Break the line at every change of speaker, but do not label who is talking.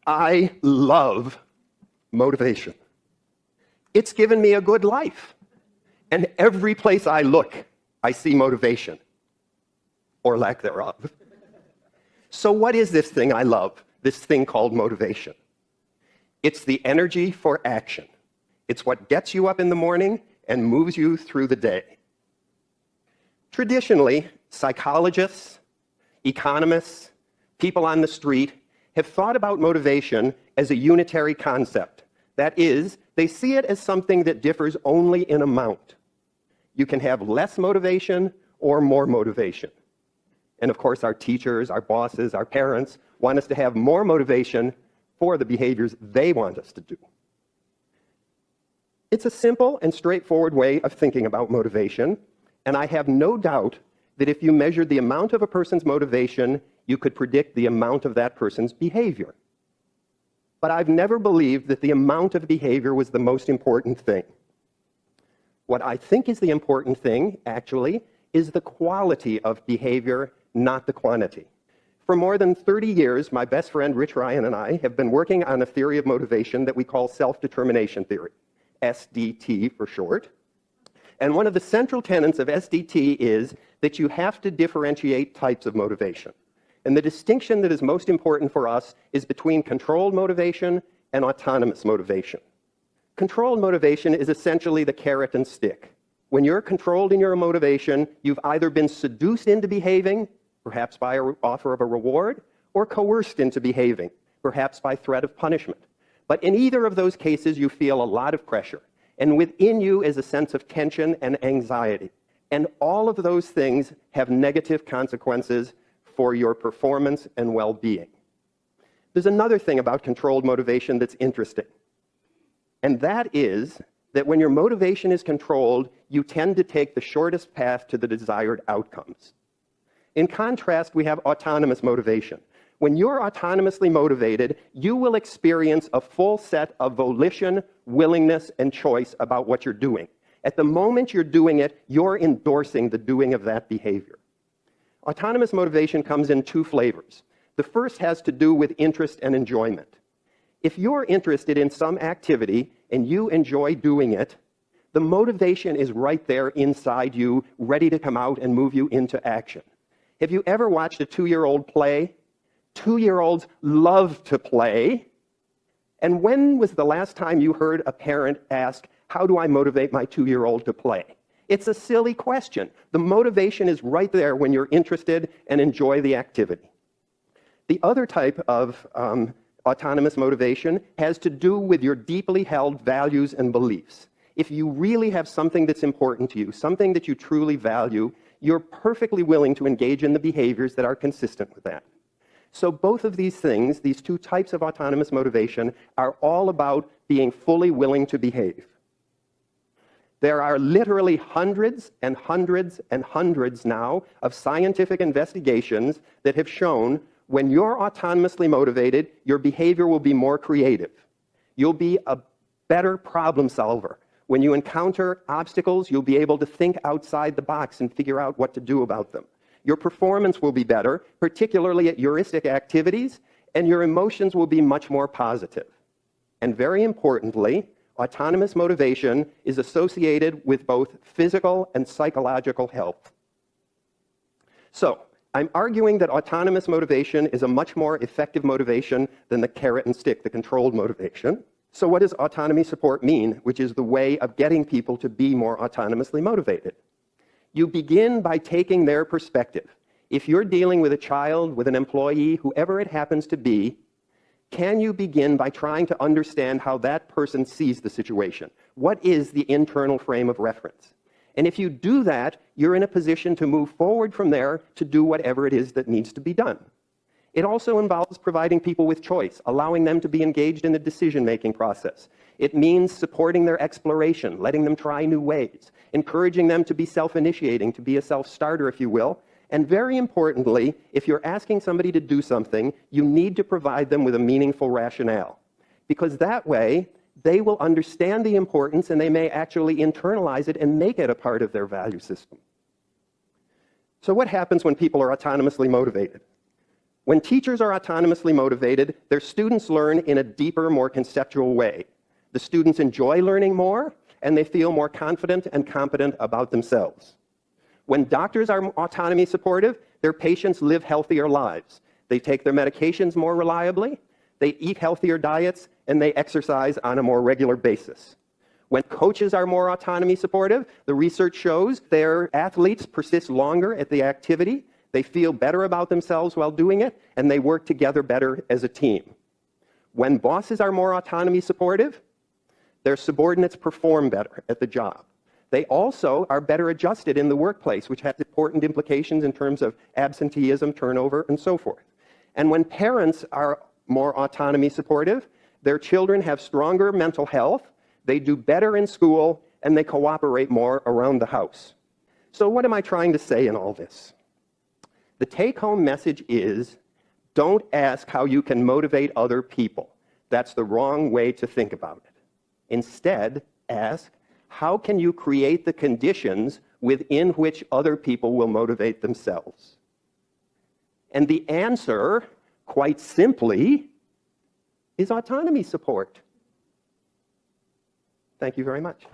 I love motivation. It's given me a good life. And every place I look, I see motivation, or lack thereof. So what is this thing I love, this thing called motivation? It's the energy for action. It's what gets you up in the morning and moves you through the day. Traditionally, psychologists, economists, people on the street have thought about motivation as a unitary concept. That is, they see it as something that differs only in amount. You can have less motivation or more motivation. And of course, our teachers, our bosses, our parents want us to have more motivation for the behaviors they want us to do. It's a simple and straightforward way of thinking about motivation, and I have no doubt that if you measured the amount of a person's motivation, you could predict the amount of that person's behavior. But I've never believed that the amount of behavior was the most important thing. What I think is the important thing, actually, is the quality of behavior, not the quantity. For more than 30 years, my best friend Rich Ryan and I have been working on a theory of motivation that we call self-determination theory, SDT for short. And one of the central tenets of SDT is that you have to differentiate types of motivation. And the distinction that is most important for us is between controlled motivation and autonomous motivation. Controlled motivation is essentially the carrot and stick. When you're controlled in your motivation, you've either been seduced into behaving, perhaps by an offer of a reward, or coerced into behaving, perhaps by threat of punishment. But in either of those cases, you feel a lot of pressure. And within you is a sense of tension and anxiety. And all of those things have negative consequences for your performance and well-being. There's another thing about controlled motivation that's interesting. And that is that when your motivation is controlled, you tend to take the shortest path to the desired outcomes. In contrast, we have autonomous motivation. When you're autonomously motivated, you will experience a full set of volition, willingness, and choice about what you're doing. At the moment you're doing it, you're endorsing the doing of that behavior. Autonomous motivation comes in two flavors. The first has to do with interest and enjoyment. If you're interested in some activity and you enjoy doing it, the motivation is right there inside you, ready to come out and move you into action. Have you ever watched a 2-year-old play? 2-year-olds love to play. And when was the last time you heard a parent ask, how do I motivate my 2-year-old to play? It's a silly question. The motivation is right there when you're interested and enjoy the activity. The other type of autonomous motivation has to do with your deeply held values and beliefs. If you really have something that's important to you, something that you truly value, you're perfectly willing to engage in the behaviors that are consistent with that. So both of these things, these two types of autonomous motivation, are all about being fully willing to behave. There are literally hundreds and hundreds and hundreds now of scientific investigations that have shown when you're autonomously motivated, your behavior will be more creative. You'll be a better problem solver. When you encounter obstacles, you'll be able to think outside the box and figure out what to do about them. Your performance will be better, particularly at heuristic activities, and your emotions will be much more positive. And very importantly, autonomous motivation is associated with both physical and psychological health. So, I'm arguing that autonomous motivation is a much more effective motivation than the carrot and stick, the controlled motivation. So what does autonomy support mean, which is the way of getting people to be more autonomously motivated? You begin by taking their perspective. If you're dealing with a child, with an employee, whoever it happens to be, can you begin by trying to understand how that person sees the situation? What is the internal frame of reference? And if you do that, you're in a position to move forward from there to do whatever it is that needs to be done. It also involves providing people with choice, allowing them to be engaged in the decision-making process. It means supporting their exploration, letting them try new ways, encouraging them to be self-initiating, to be a self-starter, if you will. And very importantly, if you're asking somebody to do something, you need to provide them with a meaningful rationale. Because that way, they will understand the importance and they may actually internalize it and make it a part of their value system. So what happens when people are autonomously motivated? When teachers are autonomously motivated, their students learn in a deeper, more conceptual way. The students enjoy learning more, and they feel more confident and competent about themselves. When doctors are autonomy supportive, their patients live healthier lives. They take their medications more reliably, they eat healthier diets, and they exercise on a more regular basis. When coaches are more autonomy supportive, the research shows their athletes persist longer at the activity, they feel better about themselves while doing it, and they work together better as a team. When bosses are more autonomy supportive, their subordinates perform better at the job. They also are better adjusted in the workplace, which has important implications in terms of absenteeism, turnover, and so forth. And when parents are more autonomy supportive, their children have stronger mental health, they do better in school, and they cooperate more around the house. So what am I trying to say in all this? The take-home message is, don't ask how you can motivate other people. That's the wrong way to think about it. Instead, ask, how can you create the conditions within which other people will motivate themselves? And the answer, quite simply, is autonomy support. Thank you very much.